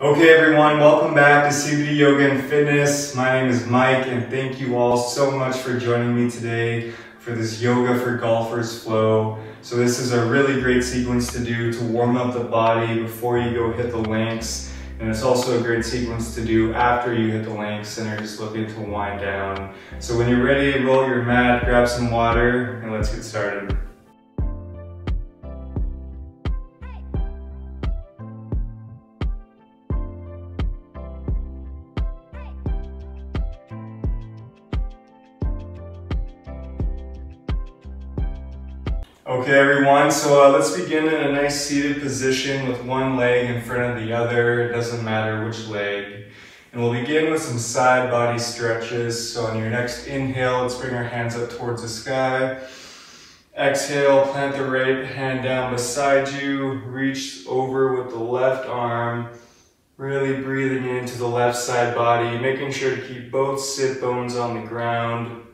Okay everyone, welcome back to CBD Yoga and Fitness. My name is Mike and thank you all so much for joining me today for this Yoga for Golfers flow. So this is a really great sequence to do to warm up the body before you go hit the links. And it's also a great sequence to do after you hit the links and are just looking to wind down. So when you're ready, roll your mat, grab some water, and let's get started. Okay everyone, so let's begin in a nice seated position with one leg in front of the other. It doesn't matter which leg. And we'll begin with some side body stretches. So on your next inhale, let's bring our hands up towards the sky. Exhale, plant the right hand down beside you. Reach over with the left arm. Really breathing into the left side body, making sure to keep both sit bones on the ground.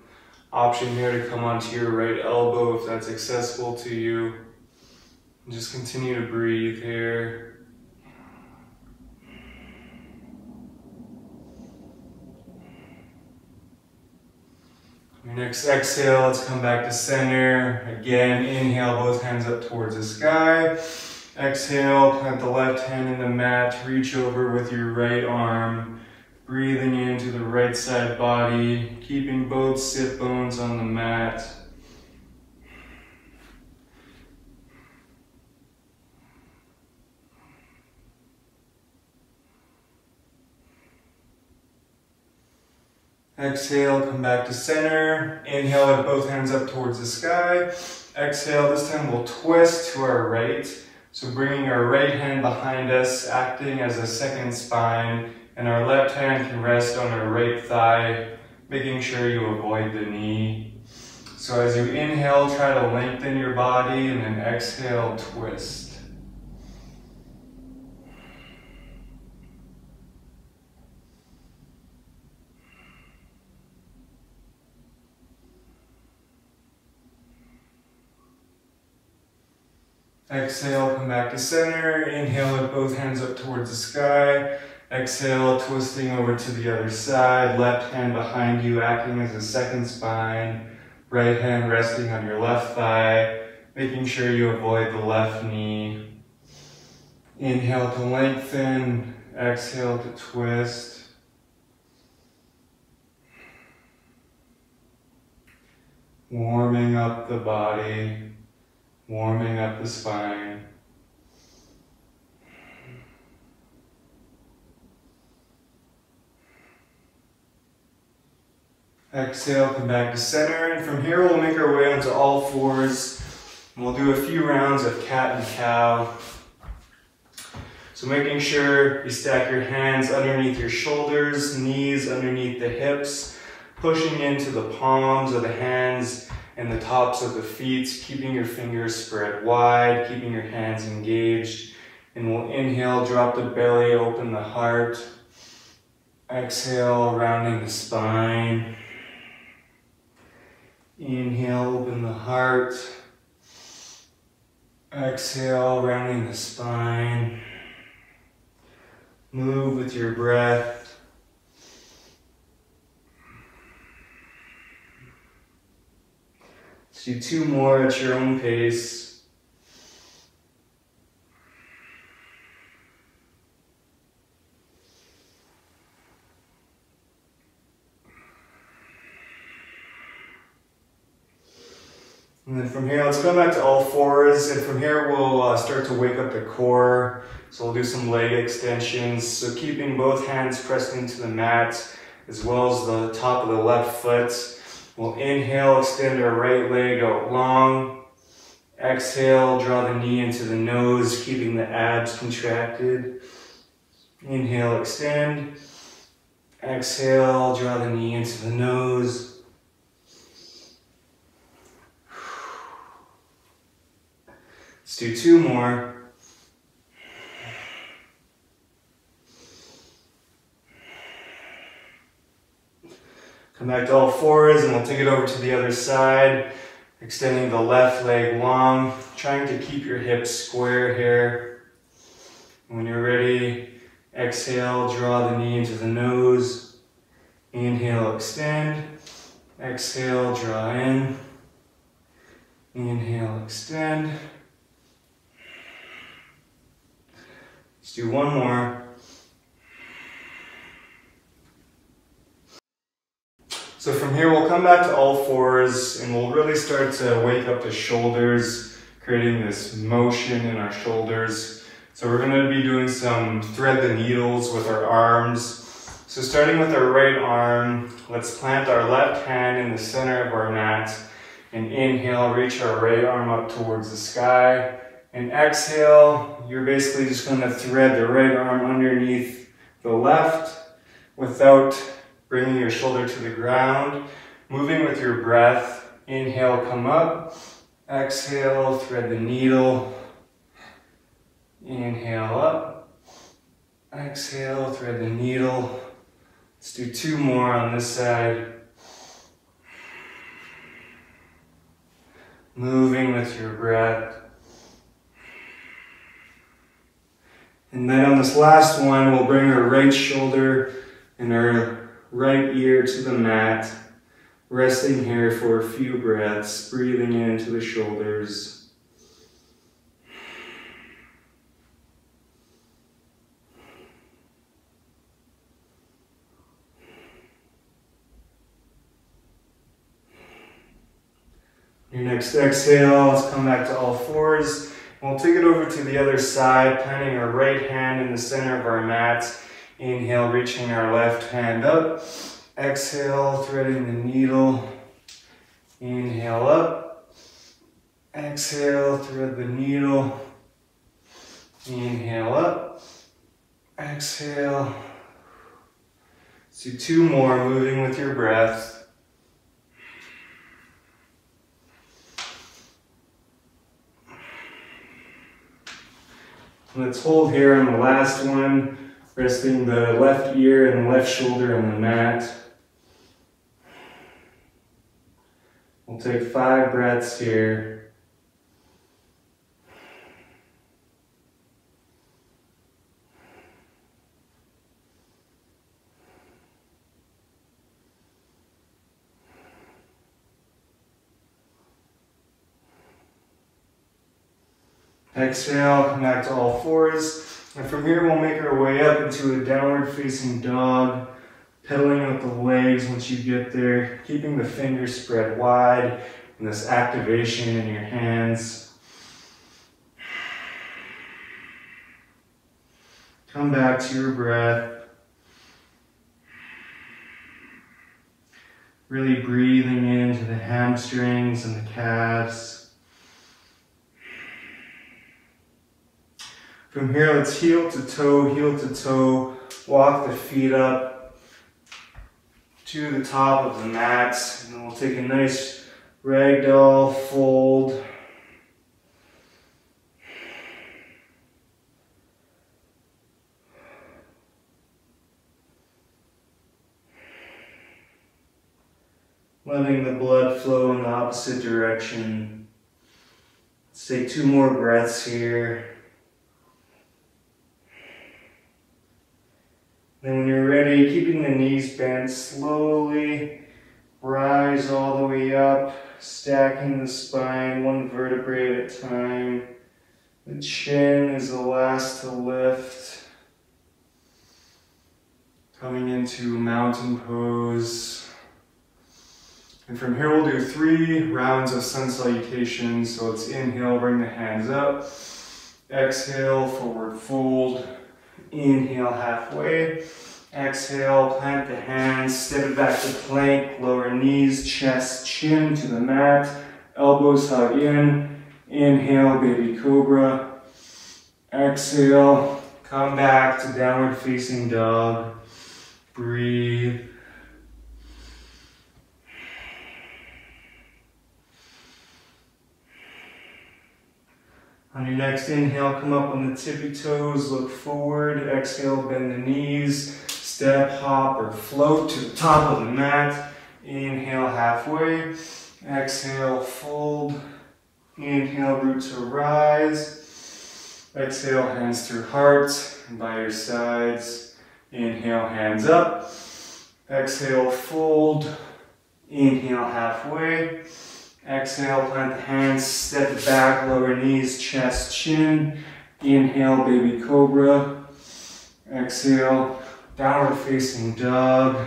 Option here to come onto your right elbow if that's accessible to you. And just continue to breathe here. Your next exhale, let's come back to center. Again, inhale, both hands up towards the sky. Exhale, plant the left hand in the mat, reach over with your right arm. Breathing into the right side body, keeping both sit bones on the mat. Exhale, come back to center. Inhale with both hands up towards the sky. Exhale, this time we'll twist to our right. So bringing our right hand behind us, acting as a second spine. And our left hand can rest on our right thigh, making sure you avoid the knee. So as you inhale, try to lengthen your body, and then exhale, twist. Exhale, come back to center. Inhale with both hands up towards the sky. Exhale, twisting over to the other side, left hand behind you, acting as a second spine, right hand resting on your left thigh, making sure you avoid the left knee. Inhale to lengthen, exhale to twist. Warming up the body, warming up the spine. Exhale, come back to center, and from here we'll make our way onto all fours, and we'll do a few rounds of cat and cow. So making sure you stack your hands underneath your shoulders, knees underneath the hips, pushing into the palms of the hands and the tops of the feet, keeping your fingers spread wide, keeping your hands engaged. And we'll inhale, drop the belly, open the heart. Exhale, rounding the spine. Inhale, open the heart. Exhale, rounding the spine. Move with your breath. Let's do two more at your own pace. And then from here, let's go back to all fours, and from here we'll start to wake up the core. So we'll do some leg extensions. So keeping both hands pressed into the mat, as well as the top of the left foot. We'll inhale, extend our right leg out long. Exhale, draw the knee into the nose, keeping the abs contracted. Inhale, extend. Exhale, draw the knee into the nose. Let's do two more. Come back to all fours, and we'll take it over to the other side. Extending the left leg long, trying to keep your hips square here. When you're ready, Exhale, draw the knee into the nose. Inhale, extend. Exhale, draw in. Inhale, extend. Let's do one more. So from here, we'll come back to all fours and we'll really start to wake up the shoulders, creating this motion in our shoulders. So we're going to be doing some thread the needles with our arms. So starting with our right arm, let's plant our left hand in the center of our mat and inhale, reach our right arm up towards the sky. And exhale, you're basically just going to thread the right arm underneath the left without bringing your shoulder to the ground. Moving with your breath, inhale, come up. Exhale, thread the needle. Inhale up. Exhale, thread the needle. Let's do two more on this side. Moving with your breath. And then on this last one, we'll bring our right shoulder and our right ear to the mat, resting here for a few breaths, breathing into the shoulders. Your next exhale, let's come back to all fours. We'll take it over to the other side, planting our right hand in the center of our mat. Inhale, reaching our left hand up. Exhale, threading the needle. Inhale up. Exhale, thread the needle. Inhale up. Exhale. Let's do two more, moving with your breath. Let's hold here on the last one, resting the left ear and the left shoulder on the mat. We'll take 5 breaths here. Exhale, come back to all fours. And from here, we'll make our way up into a downward facing dog, pedaling with the legs once you get there, keeping the fingers spread wide and this activation in your hands. Come back to your breath. Really breathing into the hamstrings and the calves. From here, let's heel to toe, walk the feet up to the top of the mat, and then we'll take a nice ragdoll fold. Letting the blood flow in the opposite direction. Let's take 2 more breaths here. Then when you're ready, keeping the knees bent, slowly rise all the way up, stacking the spine 1 vertebrae at a time. The chin is the last to lift. Coming into mountain pose. And from here we'll do 3 rounds of sun salutations. So let's inhale, bring the hands up. Exhale, forward fold. Inhale, halfway. Exhale, plant the hands, step it back to plank, lower knees, chest, chin to the mat, elbows hug in. Inhale, baby cobra. Exhale, come back to downward facing dog. Breathe. On your next inhale, come up on the tippy toes, look forward. Exhale, bend the knees, step, hop, or float to the top of the mat. Inhale, halfway. Exhale, fold. Inhale, root to rise. Exhale, hands through heart and by your sides. Inhale, hands up. Exhale, fold. Inhale, halfway. Exhale, plant the hands, step it back, lower knees, chest, chin. Inhale, baby cobra. Exhale, downward facing dog.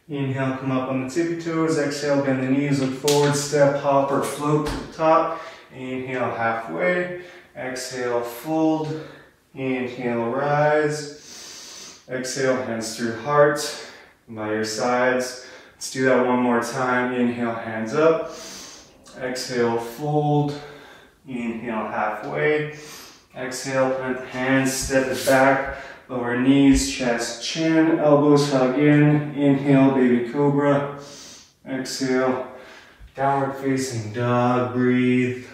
Inhale, come up on the tippy toes. Exhale, bend the knees, look forward, step, hop, or float to the top. Inhale, halfway. Exhale, fold. Inhale, rise. Exhale, hands through heart, by your sides. Let's do that one more time. Inhale, hands up. Exhale, fold. Inhale, halfway. Exhale, plant the hands, step it back. Lower knees, chest, chin, elbows hug in. Inhale, baby cobra. Exhale, downward facing dog. Breathe.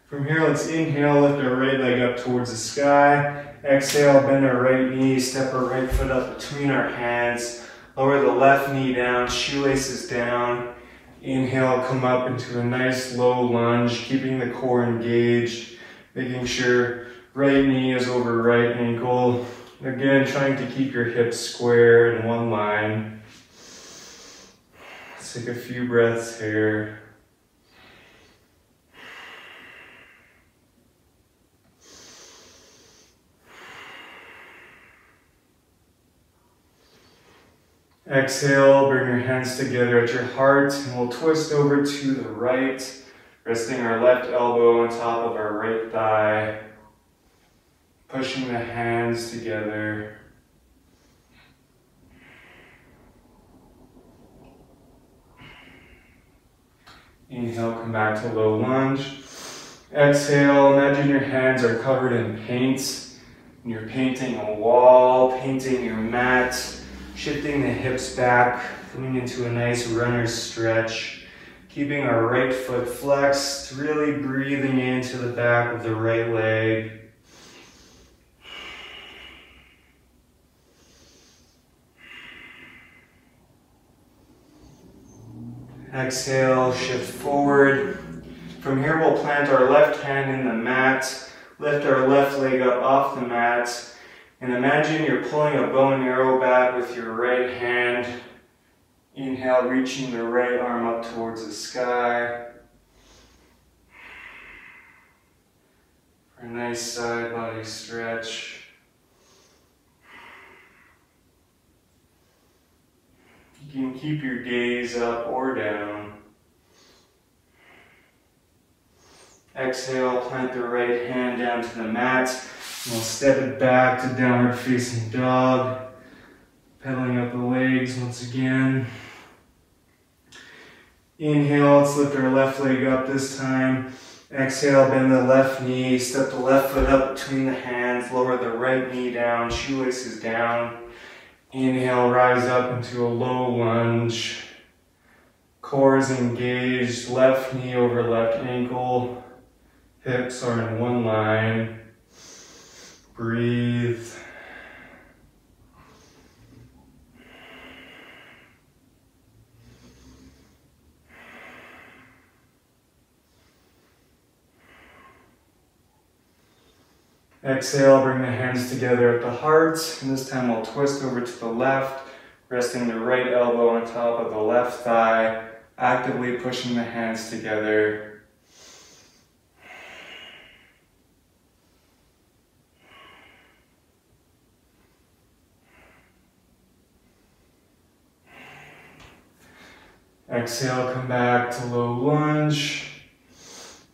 From here, let's inhale, lift our right leg up towards the sky. Exhale, bend our right knee, step our right foot up between our hands. Lower the left knee down, shoelaces down. Inhale, come up into a nice low lunge, keeping the core engaged, making sure right knee is over right ankle. Again, trying to keep your hips square in one line. Let's take a few breaths here. Exhale, bring your hands together at your heart, and we'll twist over to the right, resting our left elbow on top of our right thigh, pushing the hands together. Inhale, come back to low lunge. Exhale, imagine your hands are covered in paint, and you're painting a wall, painting your mat, shifting the hips back, coming into a nice runner's stretch, keeping our right foot flexed, really breathing into the back of the right leg. Exhale, shift forward. From here, we'll plant our left hand in the mat, lift our left leg up off the mat, and imagine you're pulling a bow and arrow back with your right hand. Inhale, reaching the right arm up towards the sky. For a nice side body stretch. You can keep your gaze up or down. Exhale, plant the right hand down to the mat. We'll step it back to downward facing dog. Pedaling up the legs once again. Inhale, let's lift our left leg up this time. Exhale, bend the left knee, step the left foot up between the hands, lower the right knee down, shoelaces down. Inhale, rise up into a low lunge. Core is engaged, left knee over left ankle. Hips are in one line. Breathe. Exhale, bring the hands together at the heart, and this time we'll twist over to the left, resting the right elbow on top of the left thigh, actively pushing the hands together. Exhale, come back to low lunge.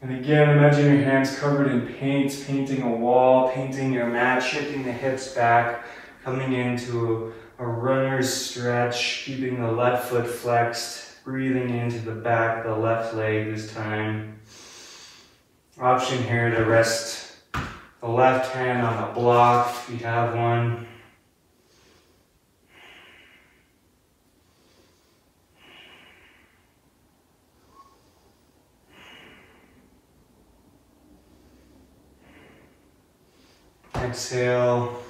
And again, imagine your hands covered in paint, painting a wall, painting your mat, shifting the hips back, coming into a runner's stretch, keeping the left foot flexed, breathing into the back of the left leg this time. Option here to rest the left hand on a block if you have one. Exhale,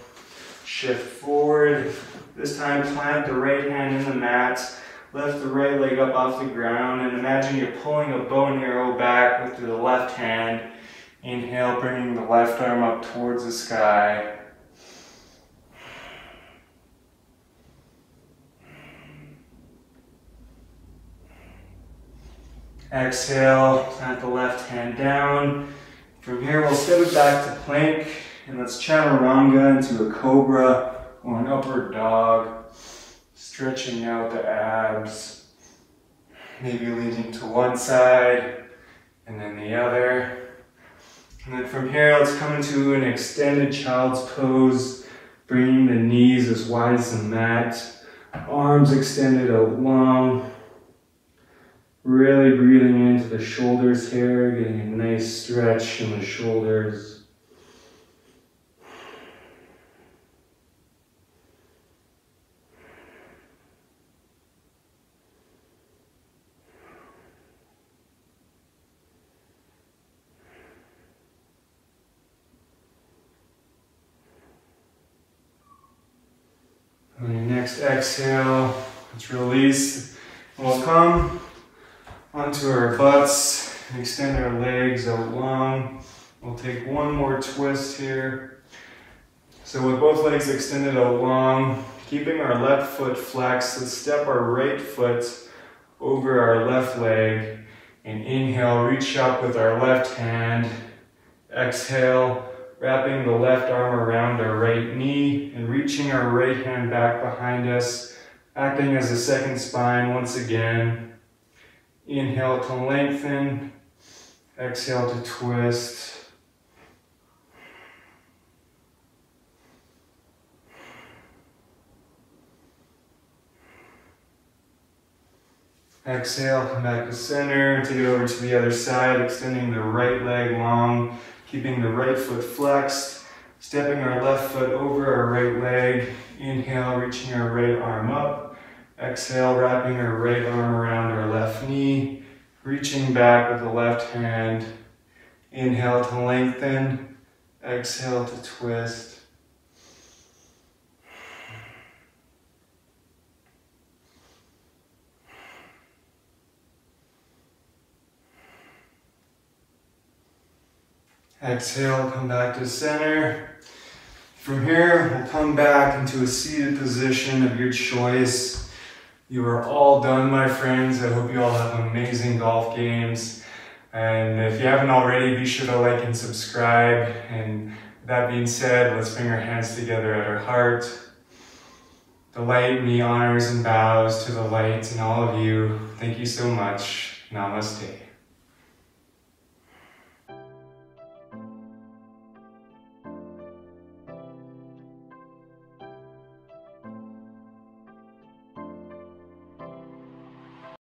shift forward. This time plant the right hand in the mat, lift the right leg up off the ground, and imagine you're pulling a bow and arrow back with the left hand. Inhale, bringing the left arm up towards the sky. Exhale, plant the left hand down. From here, we'll step it back to plank, and let's chaturanga into a cobra or an upward dog, stretching out the abs, maybe leaning to one side and then the other. And then from here, let's come into an extended child's pose, bringing the knees as wide as the mat, arms extended out long, really breathing into the shoulders here, getting a nice stretch in the shoulders. On your next exhale, let's release. We'll come onto our butts and extend our legs out long. We'll take one more twist here. So with both legs extended out long, keeping our left foot flexed, let's step our right foot over our left leg and inhale, reach up with our left hand. Exhale, wrapping the left arm around our right knee and reaching our right hand back behind us, acting as a second spine once again. Inhale to lengthen, exhale to twist. Exhale, come back to center, take it over to the other side, extending the right leg long, keeping the right foot flexed, stepping our left foot over our right leg. Inhale, reaching our right arm up. Exhale, wrapping our right arm around our left knee, reaching back with the left hand. Inhale to lengthen, exhale to twist. Exhale, come back to center. From here, we'll come back into a seated position of your choice. You are all done, my friends. I hope you all have amazing golf games. And if you haven't already, be sure to like and subscribe. And that being said, let's bring our hands together at our heart. The light me honors and bows to the light and all of you. Thank you so much. Namaste.